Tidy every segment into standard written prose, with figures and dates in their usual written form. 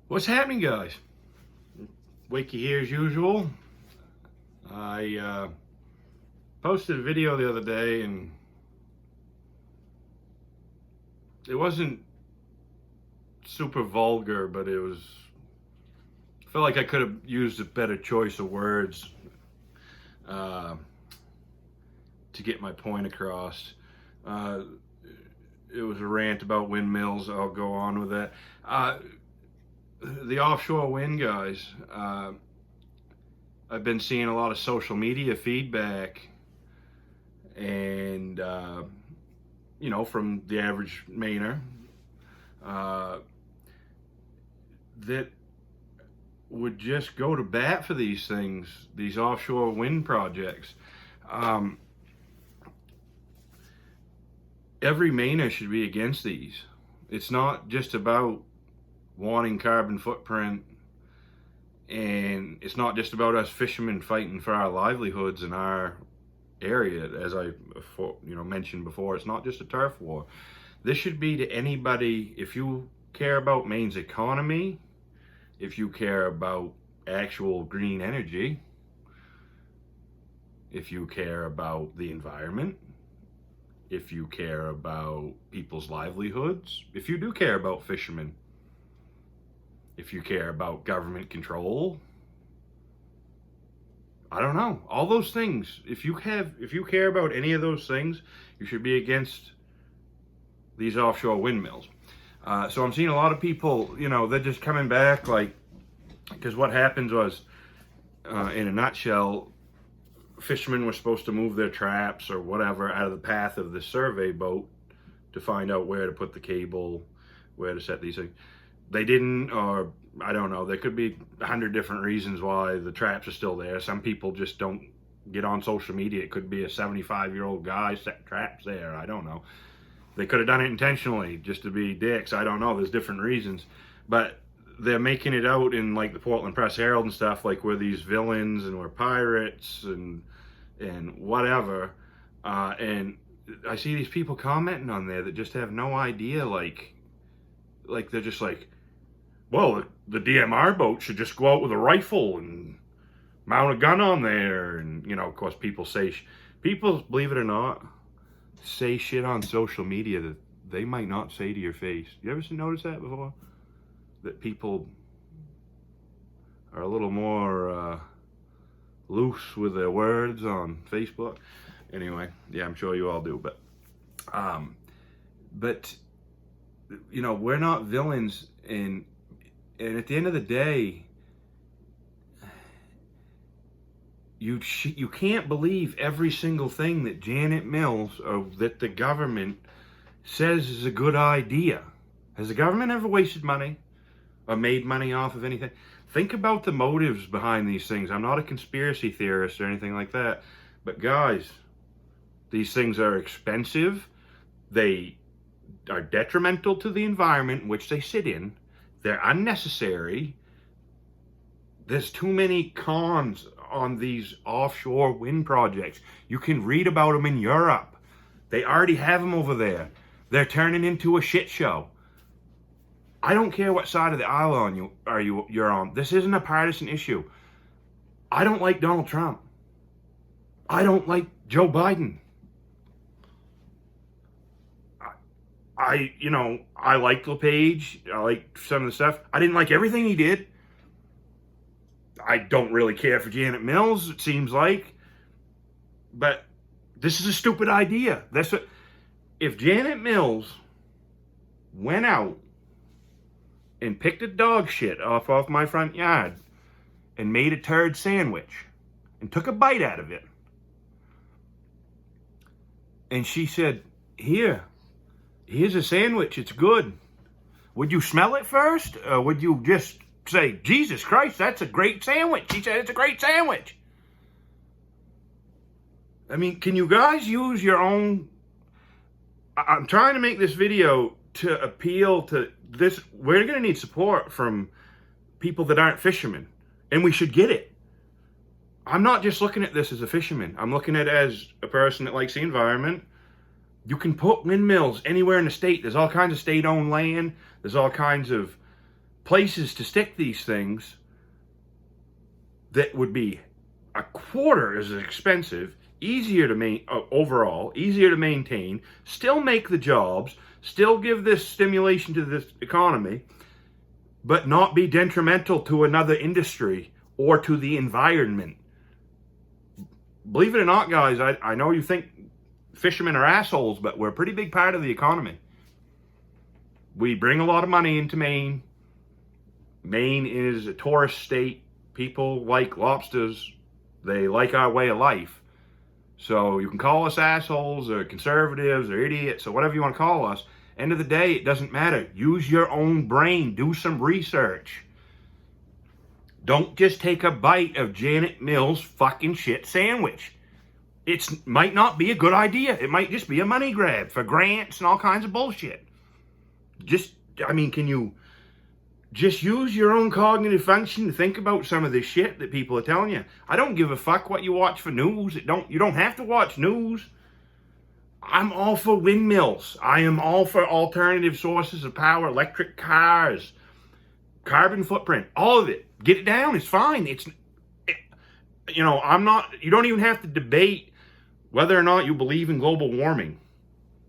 What's happening, guys? Wakey here as usual. I posted a video the other day and it wasn't super vulgar, but I felt like I could have used a better choice of words to get my point across. It was a rant about windmills. I'll go on with that. The offshore wind guys, I've been seeing a lot of social media feedback and from the average Mainer that would just go to bat for these things, these offshore wind projects. Every Mainer should be against these. It's not just about wanting carbon footprint, and it's not just about us fishermen fighting for our livelihoods in our area. As I mentioned before, it's not just a turf war. This should be to anybody. If you care about Maine's economy, if you care about actual green energy, if you care about the environment, if you care about people's livelihoods, if you do care about fishermen, if you care about government control, I don't know, all those things. If you care about any of those things, you should be against these offshore windmills. So I'm seeing a lot of people, they're just coming back because what happens was, in a nutshell, fishermen were supposed to move their traps or whatever out of the path of the survey boat to find out where to put the cable, where to set these things. They didn't, or I don't know, there could be 100 different reasons why the traps are still there. Some people just don't get on social media. It could be a 75-year-old guy set traps there. I don't know. They could have done it intentionally just to be dicks. I don't know. There's different reasons. But they're making it out in like the Portland Press Herald and stuff, like we're these villains and we're pirates and whatever. And I see these people commenting on there that just have no idea, like they're just like, well, the DMR boat should just go out with a rifle and mount a gun on there. And, of course, people, believe it or not, say shit on social media that they might not say to your face. You ever notice that before? That people are a little more loose with their words on Facebook. Anyway, yeah, I'm sure you all do. But we're not villains, and at the end of the day, you can't believe every single thing that Janet Mills or that the government says is a good idea. Has the government ever wasted money or made money off of anything? Think about the motives behind these things. I'm not a conspiracy theorist or anything like that, but guys, these things are expensive. They are detrimental to the environment which they sit in. They're unnecessary. There's too many cons on these offshore wind projects. You can read about them in Europe. They already have them over there. They're turning into a shit show. I don't care what side of the aisle you're on. This isn't a partisan issue. I don't like Donald Trump. I don't like Joe Biden. I liked LePage. I liked some of the stuff. I didn't like everything he did. I don't really care for Janet Mills, it seems like. But this is a stupid idea. If Janet Mills went out and picked a dog shit off my front yard and made a turd sandwich and took a bite out of it, and she said, here's a sandwich, it's good. Would you smell it first? Or would you just say, Jesus Christ, that's a great sandwich? She said it's a great sandwich. I mean, can you guys use your own? I'm trying to make this video to appeal to this. We're going to need support from people that aren't fishermen, and we should get it. I'm not just looking at this as a fisherman. I'm looking at it as a person that likes the environment. You can put windmills anywhere in the state. There's all kinds of state-owned land. There's all kinds of places to stick these things that would be a quarter as expensive, easier to overall, easier to maintain, still make the jobs, still give this stimulation to this economy, but not be detrimental to another industry or to the environment. Believe it or not, guys, I know you think fishermen are assholes, but we're a pretty big part of the economy. We bring a lot of money into Maine. Maine is a tourist state. People like lobsters. They like our way of life. So you can call us assholes or conservatives or idiots or whatever you want to call us. End of the day, it doesn't matter. Use your own brain. Do some research. Don't just take a bite of Janet Mills' fucking shit sandwich. It might not be a good idea. It might just be a money grab for grants and all kinds of bullshit. Can you just use your own cognitive function to think about some of this shit that people are telling you? I don't give a fuck what you watch for news. You don't have to watch news. I'm all for windmills. I am all for alternative sources of power, electric cars, carbon footprint, all of it. Get it down. It's fine. You don't even have to debate whether or not you believe in global warming.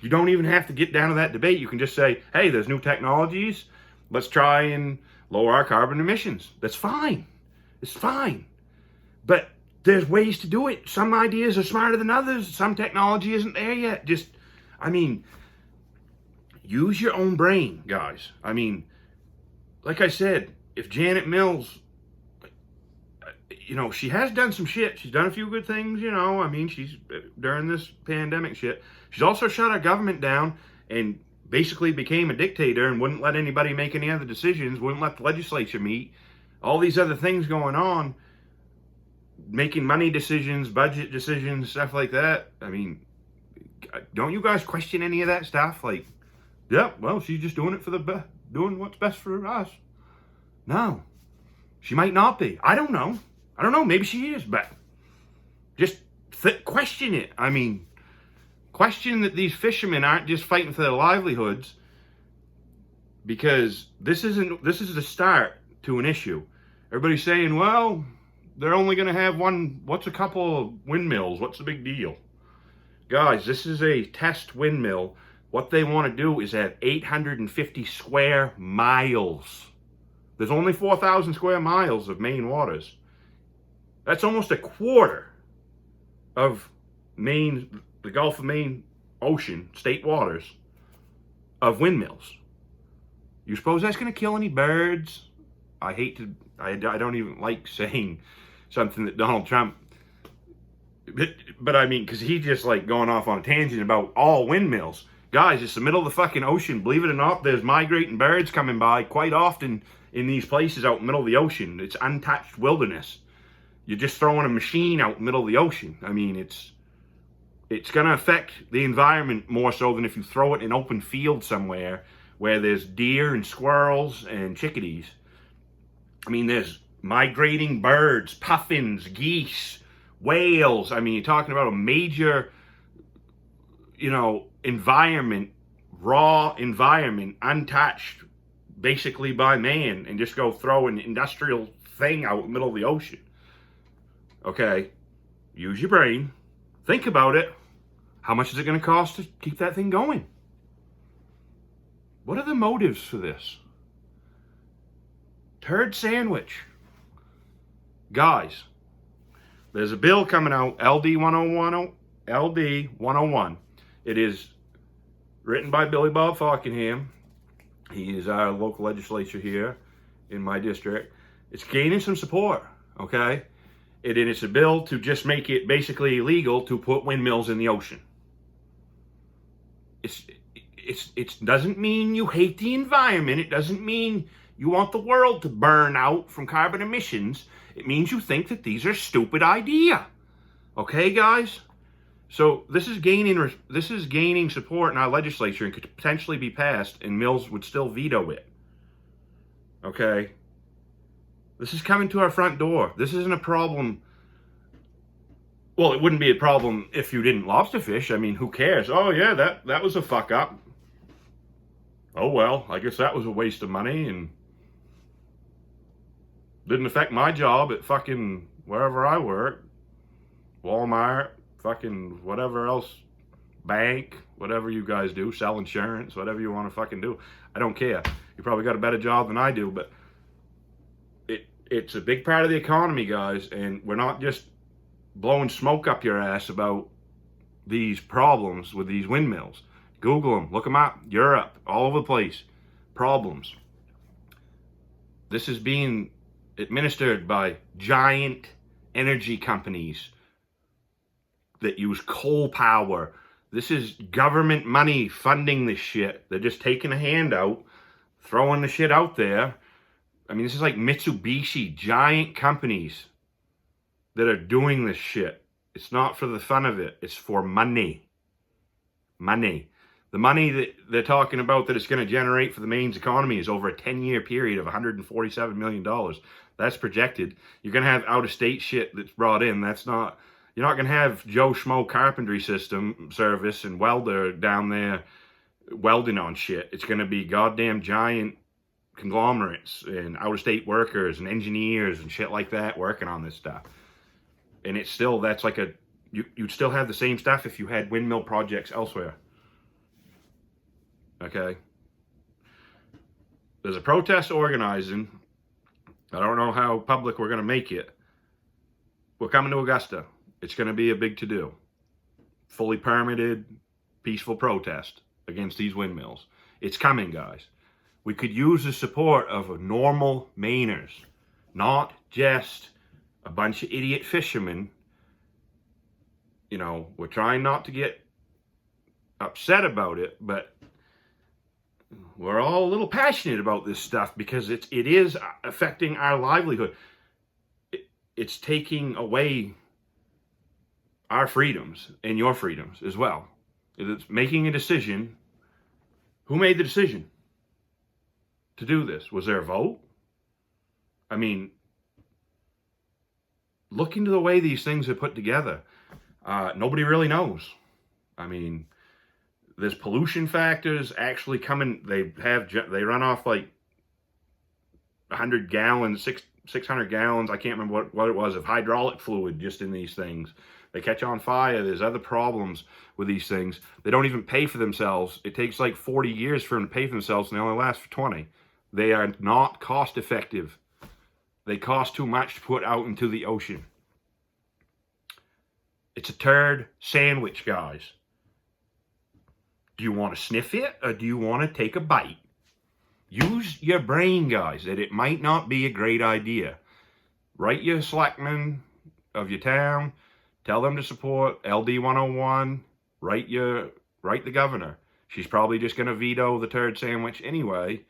You don't even have to get down to that debate. You can just say, hey, there's new technologies. Let's try and lower our carbon emissions. That's fine. It's fine. But there's ways to do it. Some ideas are smarter than others. Some technology isn't there yet. Use your own brain, guys. Like I said, if Janet Mills, she has done some shit. She's done a few good things, she's, during this pandemic shit. She's also shut our government down and basically became a dictator and wouldn't let anybody make any other decisions, wouldn't let the legislature meet. All these other things going on, making money decisions, budget decisions, stuff like that. Don't you guys question any of that stuff? She's just doing it for doing what's best for us. No, she might not be. I don't know. Maybe she is, but just question it. Question that these fishermen aren't just fighting for their livelihoods, because this is the start to an issue. Everybody's saying, well, they're only going to have what's a couple of windmills? What's the big deal? Guys, this is a test windmill. What they want to do is have 850 square miles. There's only 4,000 square miles of Maine waters. That's almost a quarter of Maine, the Gulf of Maine ocean, state waters, of windmills. You suppose that's going to kill any birds? I don't even like saying something that Donald Trump, but because he's just going off on a tangent about all windmills. Guys, it's the middle of the fucking ocean. Believe it or not, there's migrating birds coming by quite often in these places out in the middle of the ocean. It's untouched wilderness. You're just throwing a machine out in the middle of the ocean. It's going to affect the environment more so than if you throw it in open field somewhere where there's deer and squirrels and chickadees. There's migrating birds, puffins, geese, whales. You're talking about a major, environment, raw environment, untouched basically by man, and just go throw an industrial thing out in the middle of the ocean. Okay, use your brain. Think about it. How much is it going to cost to keep that thing going? What are the motives for this? Turd sandwich. Guys, there's a bill coming out, LD 101. It is written by Billy Bob Falkenham. He is our local legislature here in my district. It's gaining some support, okay? And it's a bill to just make it basically illegal to put windmills in the ocean. It doesn't mean you hate the environment. It doesn't mean you want the world to burn out from carbon emissions. It means you think that these are a stupid idea. Okay, guys? So this is gaining support in our legislature and could potentially be passed, and Mills would still veto it. Okay? This is coming to our front door. This isn't a problem. Well, it wouldn't be a problem if you didn't lobster fish. Who cares? Oh, yeah, that was a fuck up. Oh, well, I guess that was a waste of money. And Didn't affect my job at fucking wherever I work. Walmart, fucking whatever else, bank, whatever you guys do, sell insurance, whatever you want to fucking do. I don't care. You probably got a better job than I do, but it's a big part of the economy, guys, and we're not just blowing smoke up your ass about these problems with these windmills. Google them, look them up. Europe, all over the place. Problems. This is being administered by giant energy companies that use coal power. This is government money funding this shit. They're just taking a handout, throwing the shit out there. I mean, this is like Mitsubishi, giant companies that are doing this shit. It's not for the fun of it. It's for money. Money. The money that they're talking about that it's going to generate for the Maine's economy is over a 10-year period of $147 million. That's projected. You're going to have out-of-state shit that's brought in. That's not... You're not going to have Joe Schmo carpentry system service and welder down there welding on shit. It's going to be goddamn giant conglomerates and out-of-state workers and engineers and shit like that working on this stuff. And it's still, that's like a, you'd still have the same stuff if you had windmill projects elsewhere. Okay? There's a protest organizing. I don't know how public we're going to make it. We're coming to Augusta. It's going to be a big to-do. Fully permitted, peaceful protest against these windmills. It's coming, guys. We could use the support of normal Mainers, not just a bunch of idiot fishermen. You know, we're trying not to get upset about it, but we're all a little passionate about this stuff because it is affecting our livelihood. It's taking away our freedoms and your freedoms as well. It's making a decision. Who made the decision to do this? Was there a vote? I mean, look into the way these things are put together. Nobody really knows. I mean, there's pollution factors actually coming. They run off like 100 gallons, 600 gallons. I can't remember what it was of hydraulic fluid just in these things. They catch on fire. There's other problems with these things. They don't even pay for themselves. It takes like 40 years for them to pay for themselves, and they only last for 20. They are not cost effective. They cost too much to put out into the ocean. It's a turd sandwich, guys. Do you want to sniff it, or do you want to take a bite? Use your brain, guys, that it might not be a great idea. Write your selectmen of your town. Tell them to support LD 101. Write the governor. She's probably just going to veto the turd sandwich anyway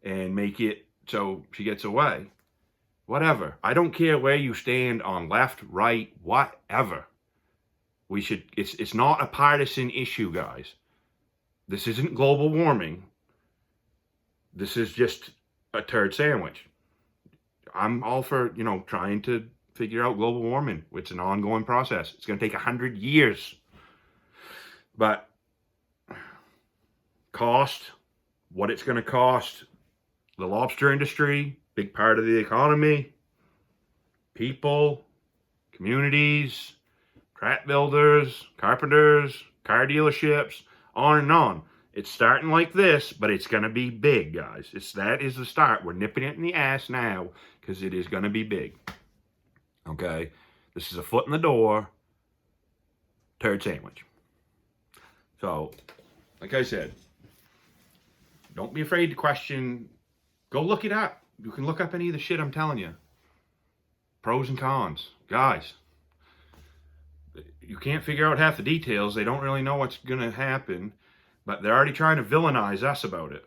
and make it so she gets away. Whatever. I don't care where you stand on left, right, whatever. It's not a partisan issue, guys. This isn't global warming. This is just a turd sandwich. I'm all for, trying to figure out global warming. It's an ongoing process. It's going to take 100 years. But cost, what it's going to cost the lobster industry, big part of the economy, people, communities, trap builders, carpenters, car dealerships, on and on. It's starting like this, but it's going to be big, guys. That is the start. We're nipping it in the ass now because it is going to be big. Okay? This is a foot in the door. Turd sandwich. So, like I said, don't be afraid to question. Go look it up. You can look up any of the shit I'm telling you. Pros and cons. Guys, you can't figure out half the details. They don't really know what's going to happen. But they're already trying to villainize us about it.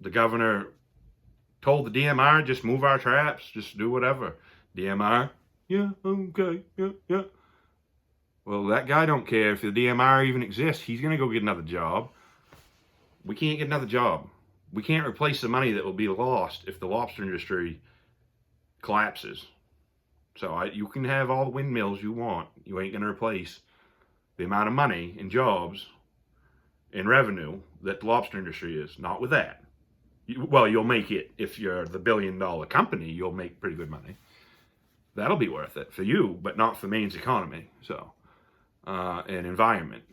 The governor told the DMR, just move our traps, just do whatever. DMR, yeah, okay, yeah. Well, that guy don't care if the DMR even exists. He's going to go get another job. We can't get another job. We can't replace the money that will be lost if the lobster industry collapses. So you can have all the windmills you want. You ain't going to replace the amount of money and jobs and revenue that the lobster industry is. Not with that. Well, you'll make it, if you're the billion-dollar company, you'll make pretty good money. That'll be worth it for you, but not for Maine's economy, so, and environment.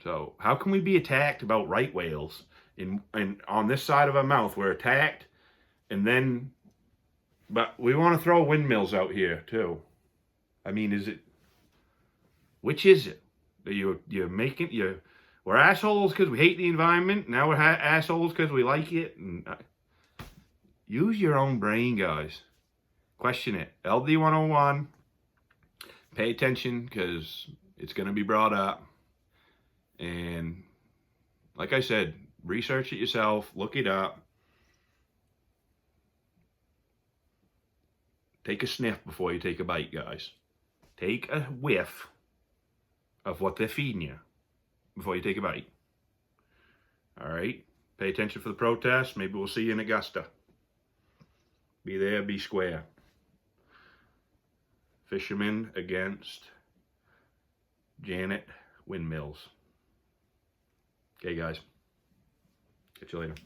So how can we be attacked about right whales and on this side of our mouth we're attacked, and then, but we want to throw windmills out here too. I mean, which is it? We're assholes because we hate the environment. Now we're assholes because we like it. And use your own brain, guys. Question it. LD 101. Pay attention because it's going to be brought up. And like I said, research it yourself. Look it up. Take a sniff before you take a bite, guys. Take a whiff of what they're feeding you before you take a bite. All right? Pay attention for the protests. Maybe we'll see you in Augusta. Be there, be square. Fisherman against Janet Windmills. Okay, guys. Catch you later.